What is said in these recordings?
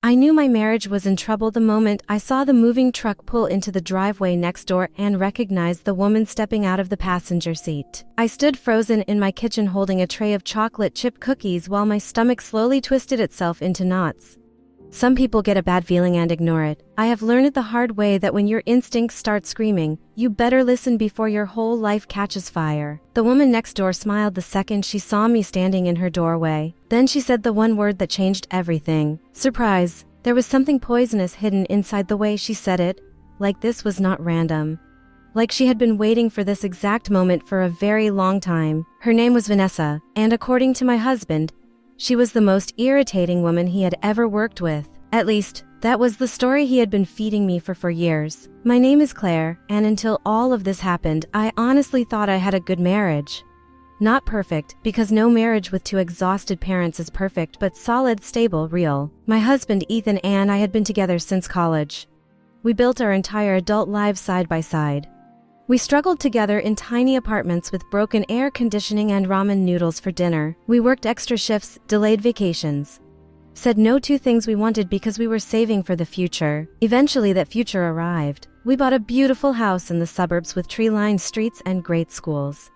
I knew my marriage was in trouble the moment I saw the moving truck pull into the driveway next door and recognized the woman stepping out of the passenger seat. I stood frozen in my kitchen holding a tray of chocolate chip cookies while my stomach slowly twisted itself into knots. Some people get a bad feeling and ignore it. I have learned it the hard way that when your instincts start screaming, you better listen before your whole life catches fire. The woman next door smiled the second she saw me standing in her doorway. Then she said the one word that changed everything. Surprise. There was something poisonous hidden inside the way she said it, like this was not random. Like she had been waiting for this exact moment for a very long time. Her name was Vanessa, and according to my husband, she was the most irritating woman he had ever worked with. At least, that was the story he had been feeding me for years. My name is Claire, and until all of this happened, I honestly thought I had a good marriage. Not perfect, because no marriage with two exhausted parents is perfect, but solid, stable, real. My husband Ethan and I had been together since college. We built our entire adult lives side by side. We struggled together in tiny apartments with broken air conditioning and ramen noodles for dinner. We worked extra shifts, delayed vacations. Said no to things we wanted because we were saving for the future. Eventually that future arrived. We bought a beautiful house in the suburbs with tree-lined streets and great schools.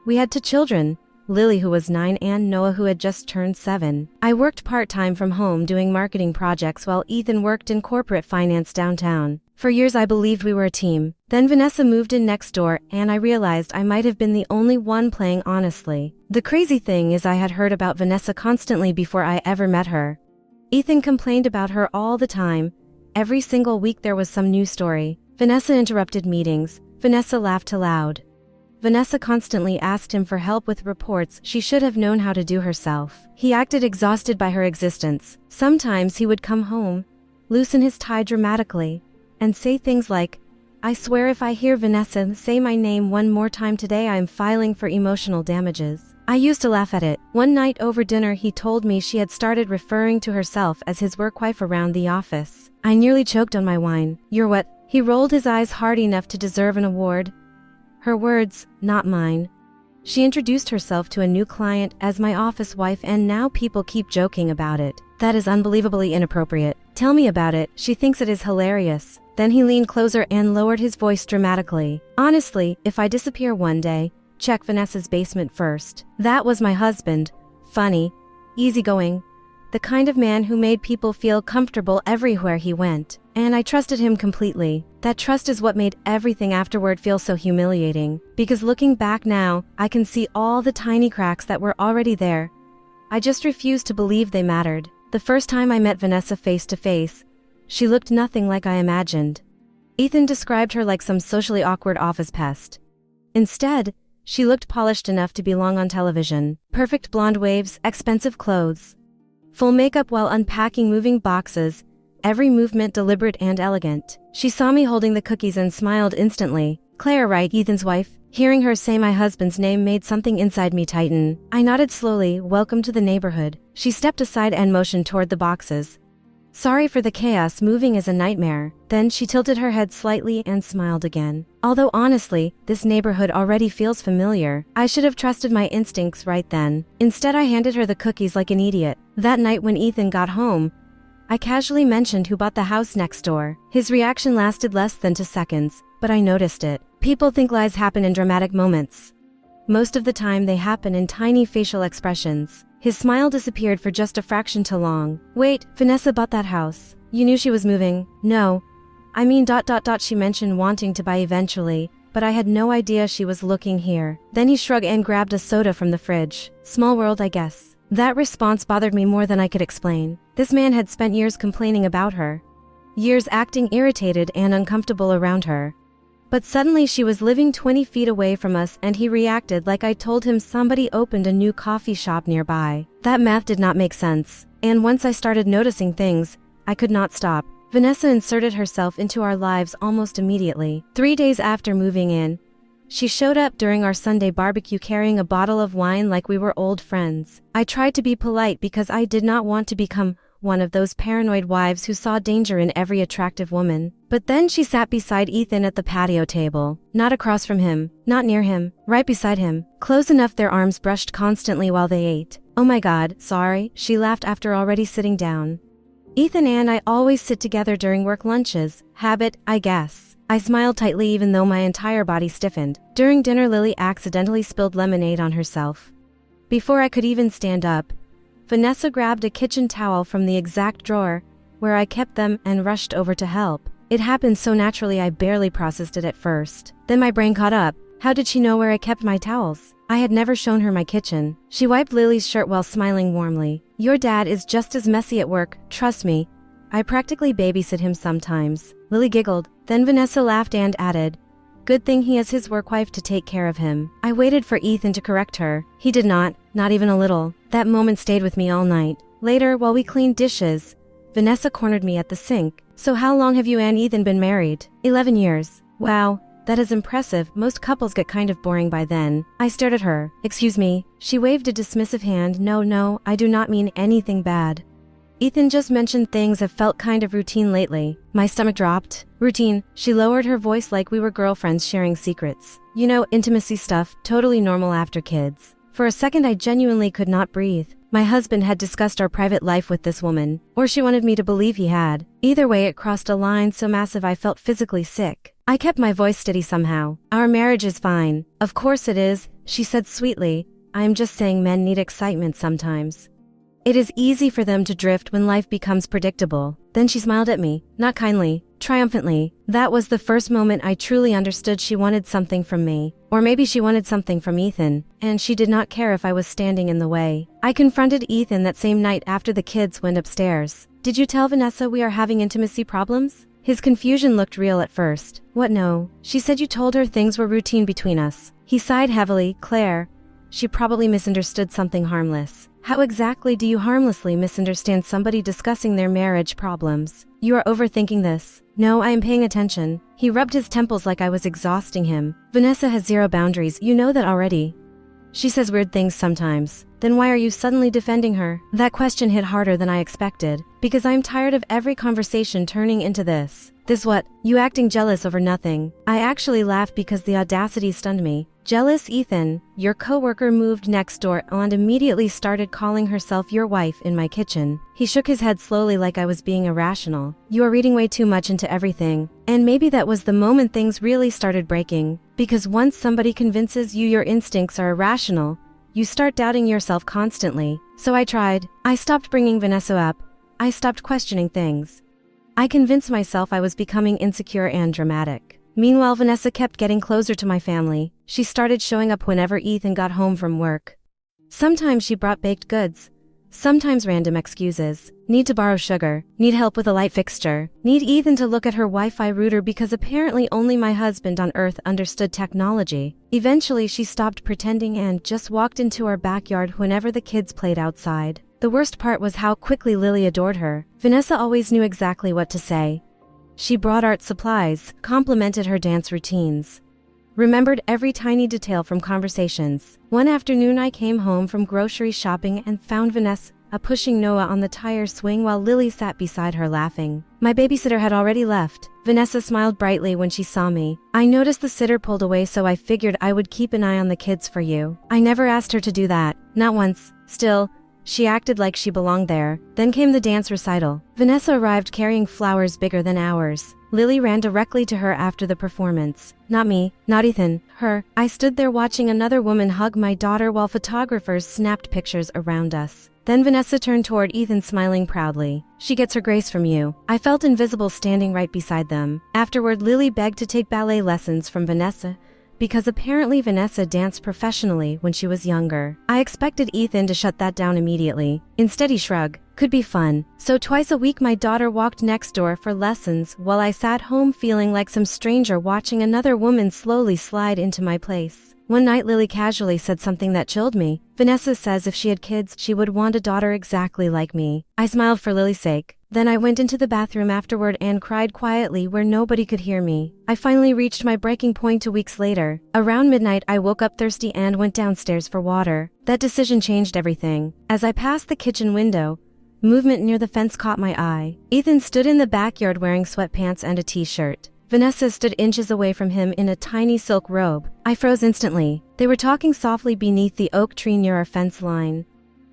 We had 2 children, Lily who was 9 and Noah who had just turned 7. I worked part-time from home doing marketing projects while Ethan worked in corporate finance downtown. For years I believed we were a team. Then Vanessa moved in next door and I realized I might have been the only one playing honestly. The crazy thing is I had heard about Vanessa constantly before I ever met her. Ethan complained about her all the time. Every single week there was some new story. Vanessa interrupted meetings. Vanessa laughed too loud. Vanessa constantly asked him for help with reports she should have known how to do herself. He acted exhausted by her existence. Sometimes he would come home, loosen his tie dramatically, and say things like, "I swear if I hear Vanessa say my name one more time today I am filing for emotional damages." I used to laugh at it. One night over dinner he told me she had started referring to herself as his work wife around the office. I nearly choked on my wine. "You're what?" He rolled his eyes hard enough to deserve an award. Her words, not mine. She introduced herself to a new client as my office wife and now people keep joking about it. That is unbelievably inappropriate. "Tell me about it." She thinks it is hilarious. Then he leaned closer and lowered his voice dramatically. "Honestly, if I disappear one day, check Vanessa's basement first." That was my husband. Funny, easygoing, the kind of man who made people feel comfortable everywhere he went. And I trusted him completely. That trust is what made everything afterward feel so humiliating. Because looking back now, I can see all the tiny cracks that were already there. I just refused to believe they mattered. The first time I met Vanessa face to face, she looked nothing like I imagined. Ethan described her like some socially awkward office pest. Instead, she looked polished enough to belong on television. Perfect blonde waves, expensive clothes, full makeup while unpacking moving boxes, every movement deliberate and elegant. She saw me holding the cookies and smiled instantly. "Claire, right? Ethan's wife?" Hearing her say my husband's name made something inside me tighten. I nodded slowly. "Welcome to the neighborhood." She stepped aside and motioned toward the boxes. "Sorry for the chaos, moving is a nightmare." Then she tilted her head slightly and smiled again. "Although honestly, this neighborhood already feels familiar. I should have trusted my instincts right then." Instead I handed her the cookies like an idiot. That night when Ethan got home, I casually mentioned who bought the house next door. His reaction lasted less than 2 seconds, but I noticed it. People think lies happen in dramatic moments. Most of the time they happen in tiny facial expressions. His smile disappeared for just a fraction too long. "Wait, Vanessa bought that house. You knew she was moving?" "No. I mean ... She mentioned wanting to buy eventually, but I had no idea she was looking here." Then he shrugged and grabbed a soda from the fridge. Small world, I guess. That response bothered me more than I could explain. This man had spent years complaining about her. Years acting irritated and uncomfortable around her. But suddenly she was living 20 feet away from us and he reacted like I told him somebody opened a new coffee shop nearby. That math did not make sense. And once I started noticing things, I could not stop. Vanessa inserted herself into our lives almost immediately. 3 days after moving in, she showed up during our Sunday barbecue carrying a bottle of wine like we were old friends. I tried to be polite because I did not want to become one of those paranoid wives who saw danger in every attractive woman. But then she sat beside Ethan at the patio table. Not across from him, not near him, right beside him, close enough their arms brushed constantly while they ate. "Oh my God, sorry," she laughed after already sitting down. Ethan and I always sit together during work lunches. Habit, I guess. I smiled tightly even though my entire body stiffened. During dinner, Lily accidentally spilled lemonade on herself. Before I could even stand up, Vanessa grabbed a kitchen towel from the exact drawer where I kept them and rushed over to help. It happened so naturally I barely processed it at first. Then my brain caught up. How did she know where I kept my towels? I had never shown her my kitchen. She wiped Lily's shirt while smiling warmly. Your dad is just as messy at work, trust me. I practically babysit him sometimes. Lily giggled. Then Vanessa laughed and added, good thing he has his work wife to take care of him. I waited for Ethan to correct her. He did not even a little. That moment stayed with me all night. Later, while we cleaned dishes, Vanessa cornered me at the sink. So how long have you and Ethan been married? 11 years. Wow, that is impressive. Most couples get kind of boring by then. I stared at her. Excuse me. She waved a dismissive hand. No, I do not mean anything bad. Ethan just mentioned things have felt kind of routine lately. My stomach dropped. Routine. She lowered her voice like we were girlfriends sharing secrets. You know, intimacy stuff, totally normal after kids. For a second I genuinely could not breathe. My husband had discussed our private life with this woman, or she wanted me to believe he had. Either way, it crossed a line so massive I felt physically sick. I kept my voice steady somehow. Our marriage is fine. Of course it is, she said sweetly. I am just saying men need excitement sometimes. It is easy for them to drift when life becomes predictable. Then she smiled at me, not kindly, triumphantly. That was the first moment I truly understood she wanted something from me. Or maybe she wanted something from Ethan, and she did not care if I was standing in the way. I confronted Ethan that same night after the kids went upstairs. Did you tell Vanessa we are having intimacy problems? His confusion looked real at first. What, no? She said you told her things were routine between us. He sighed heavily. Claire, she probably misunderstood something harmless. How exactly do you harmlessly misunderstand somebody discussing their marriage problems? You are overthinking this. No, I am paying attention. He rubbed his temples like I was exhausting him. Vanessa has zero boundaries, you know that already. She says weird things sometimes. Then why are you suddenly defending her? That question hit harder than I expected. Because I'm tired of every conversation turning into this. This what? You acting jealous over nothing. I actually laughed because the audacity stunned me. Jealous, Ethan? Your coworker moved next door and immediately started calling herself your wife in my kitchen. He shook his head slowly like I was being irrational. You are reading way too much into everything. And maybe that was the moment things really started breaking. Because once somebody convinces you your instincts are irrational, you start doubting yourself constantly. So I tried. I stopped bringing Vanessa up. I stopped questioning things. I convinced myself I was becoming insecure and dramatic. Meanwhile, Vanessa kept getting closer to my family. She started showing up whenever Ethan got home from work. Sometimes she brought baked goods. Sometimes random excuses. Need to borrow sugar. Need help with a light fixture. Need Ethan to look at her Wi-Fi router because apparently only my husband on Earth understood technology. Eventually, she stopped pretending and just walked into our backyard whenever the kids played outside. The worst part was how quickly Lily adored her. Vanessa always knew exactly what to say. She brought art supplies, complimented her dance routines, remembered every tiny detail from conversations. One afternoon I came home from grocery shopping and found Vanessa pushing Noah on the tire swing while Lily sat beside her laughing. My babysitter had already left. Vanessa smiled brightly when she saw me. I noticed the sitter pulled away, so I figured I would keep an eye on the kids for you. I never asked her to do that. Not once. Still, she acted like she belonged there. Then came the dance recital. Vanessa arrived carrying flowers bigger than ours. Lily ran directly to her after the performance. Not me, not Ethan, her. I stood there watching another woman hug my daughter while photographers snapped pictures around us. Then Vanessa turned toward Ethan, smiling proudly. She gets her grace from you. I felt invisible standing right beside them. Afterward, Lily begged to take ballet lessons from Vanessa, because apparently Vanessa danced professionally when she was younger. I expected Ethan to shut that down immediately. Instead, he shrugged. Could be fun. So twice a week my daughter walked next door for lessons while I sat home feeling like some stranger watching another woman slowly slide into my place. One night Lily casually said something that chilled me. Vanessa says if she had kids, she would want a daughter exactly like me. I smiled for Lily's sake. Then I went into the bathroom afterward and cried quietly where nobody could hear me. I finally reached my breaking point 2 weeks later. Around midnight, I woke up thirsty and went downstairs for water. That decision changed everything. As I passed the kitchen window, movement near the fence caught my eye. Ethan stood in the backyard wearing sweatpants and a t-shirt. Vanessa stood inches away from him in a tiny silk robe. I froze instantly. They were talking softly beneath the oak tree near our fence line.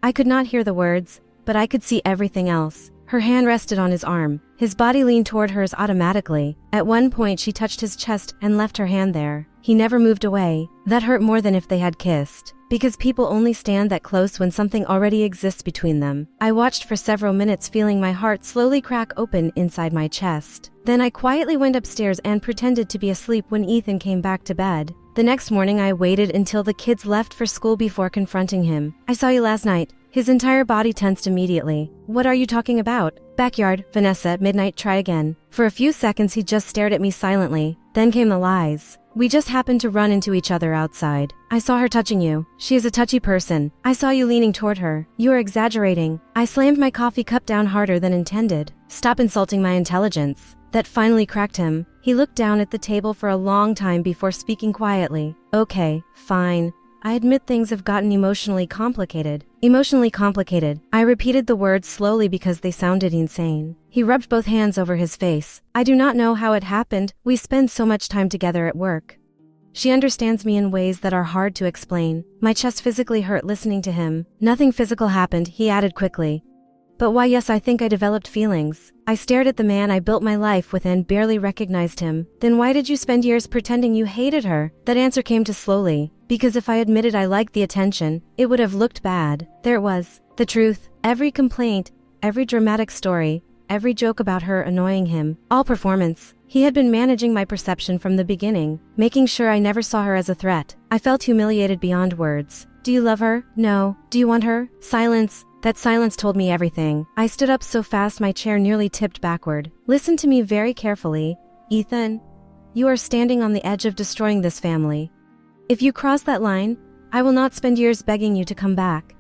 I could not hear the words, but I could see everything else. Her hand rested on his arm. His body leaned toward hers automatically. At one point she touched his chest and left her hand there. He never moved away. That hurt more than if they had kissed. Because people only stand that close when something already exists between them. I watched for several minutes, feeling my heart slowly crack open inside my chest. Then I quietly went upstairs and pretended to be asleep when Ethan came back to bed. The next morning I waited until the kids left for school before confronting him. "I saw you last night." His entire body tensed immediately. "What are you talking about?" "Backyard, Vanessa, at midnight, try again." For a few seconds he just stared at me silently. Then came the lies. "We just happened to run into each other outside. I saw her touching you. She is a touchy person. I saw you leaning toward her. You are exaggerating." I slammed my coffee cup down harder than intended. "Stop insulting my intelligence." That finally cracked him. He looked down at the table for a long time before speaking quietly. "Okay, fine. I admit things have gotten emotionally complicated." Emotionally complicated. I repeated the words slowly because they sounded insane. He rubbed both hands over his face. "I do not know how it happened. We spend so much time together at work. She understands me in ways that are hard to explain." My chest physically hurt listening to him. "Nothing physical happened," he added quickly. "But why, yes, I think I developed feelings." I stared at the man I built my life with and barely recognized him. "Then why did you spend years pretending you hated her?" That answer came too slowly. Because if I admitted I liked the attention, it would have looked bad. There it was. The truth. Every complaint, every dramatic story, every joke about her annoying him. All performance. He had been managing my perception from the beginning, making sure I never saw her as a threat. I felt humiliated beyond words. "Do you love her?" "No." "Do you want her?" Silence. That silence told me everything. I stood up so fast my chair nearly tipped backward. "Listen to me very carefully, Ethan. You are standing on the edge of destroying this family. If you cross that line, I will not spend years begging you to come back.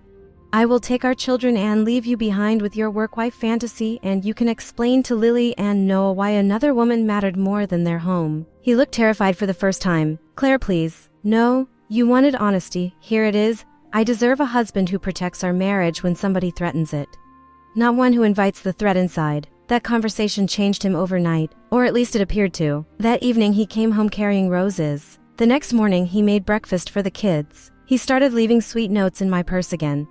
I will take our children and leave you behind with your work wife fantasy, and you can explain to Lily and Noah why another woman mattered more than their home." He looked terrified for the first time. "Claire, please." "No, you wanted honesty. Here it is. I deserve a husband who protects our marriage when somebody threatens it, not one who invites the threat inside." That conversation changed him overnight, or at least it appeared to. That evening he came home carrying roses. The next morning he made breakfast for the kids. He started leaving sweet notes in my purse again.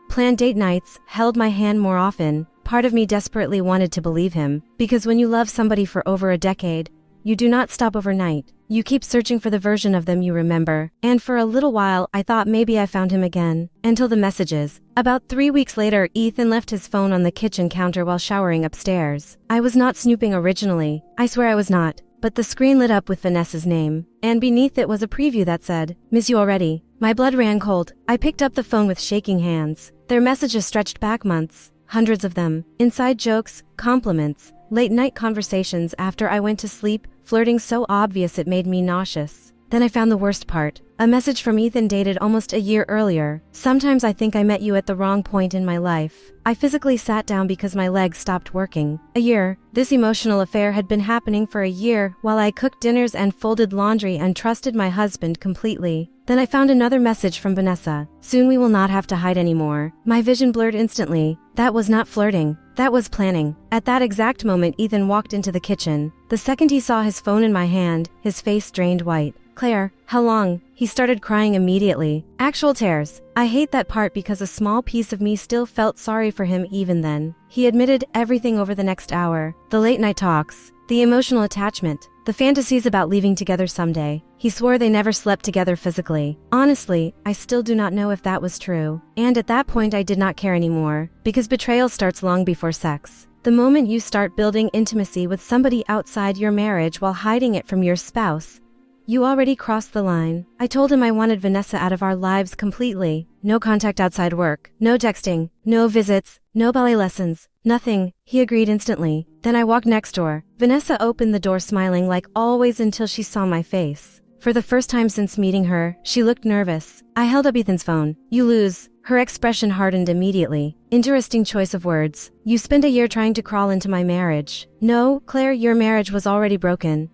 Planned date nights, held my hand more often. Part of me desperately wanted to believe him, because when you love somebody for over a decade, you do not stop overnight. You keep searching for the version of them you remember. And for a little while I thought maybe I found him again. Until the messages. About 3 weeks later, Ethan left his phone on the kitchen counter while showering upstairs. I was not snooping originally. I swear I was not. But the screen lit up with Vanessa's name, and beneath it was a preview that said, "Miss you already." My blood ran cold. I picked up the phone with shaking hands. Their messages stretched back months, hundreds of them. Inside jokes, compliments, late night conversations after I went to sleep, flirting so obvious it made me nauseous. Then I found the worst part. A message from Ethan dated almost a year earlier. "Sometimes I think I met you at the wrong point in my life." I physically sat down because my legs stopped working. A year. This emotional affair had been happening for a year while I cooked dinners and folded laundry and trusted my husband completely. Then I found another message from Vanessa. "Soon we will not have to hide anymore." My vision blurred instantly. That was not flirting. That was planning. At that exact moment, Ethan walked into the kitchen. The second he saw his phone in my hand, his face drained white. "Claire, how long?" He started crying immediately. Actual tears. I hate that part because a small piece of me still felt sorry for him even then. He admitted everything over the next hour. The late night talks, the emotional attachment, the fantasies about leaving together someday. He swore they never slept together physically. Honestly, I still do not know if that was true. And at that point I did not care anymore, because betrayal starts long before sex. The moment you start building intimacy with somebody outside your marriage while hiding it from your spouse, you already crossed the line. I told him I wanted Vanessa out of our lives completely. No contact outside work, no texting, no visits, no ballet lessons, nothing. He agreed instantly. Then I walked next door. Vanessa opened the door smiling like always until she saw my face. For the first time since meeting her, she looked nervous. I held up Ethan's phone. "You lose." Her expression hardened immediately. Interesting choice of words. "You spent a year trying to crawl into my marriage." "No, Claire, your marriage was already broken.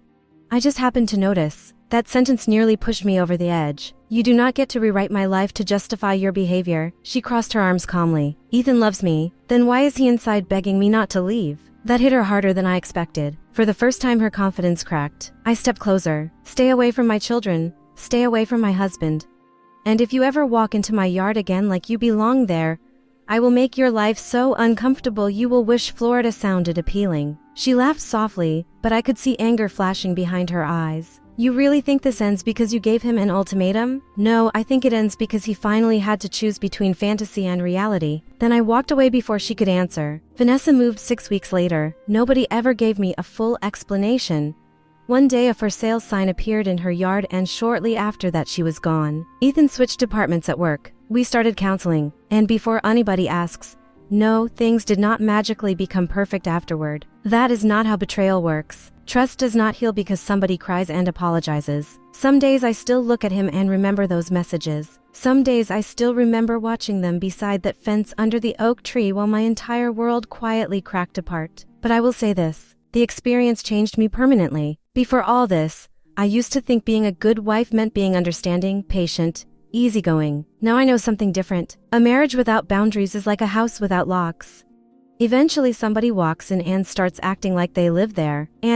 I just happened to notice." That sentence nearly pushed me over the edge. "You do not get to rewrite my life to justify your behavior." She crossed her arms calmly. "Ethan loves me. Then why is he inside begging me not to leave?" That hit her harder than I expected. For the first time her confidence cracked. I stepped closer. "Stay away from my children. Stay away from my husband. And if you ever walk into my yard again like you belong there, I will make your life so uncomfortable you will wish Florida sounded appealing. She laughed softly, but I could see anger flashing behind her eyes. You really think this ends because you gave him an ultimatum? No, I think it ends because he finally had to choose between fantasy and reality. Then I walked away before she could answer. Vanessa moved 6 weeks later. Nobody ever gave me a full explanation. One day a for sale sign appeared in her yard and shortly after that she was gone. Ethan switched departments at work. We started counseling. And before anybody asks, no, things did not magically become perfect afterward. That is not how betrayal works. Trust does not heal because somebody cries and apologizes. Some days I still look at him and remember those messages. Some days I still remember watching them beside that fence under the oak tree while my entire world quietly cracked apart. But I will say this, the experience changed me permanently. Before all this, I used to think being a good wife meant being understanding, patient, easygoing. Now I know something different. A marriage without boundaries is like a house without locks. Eventually somebody walks in and starts acting like they live there, and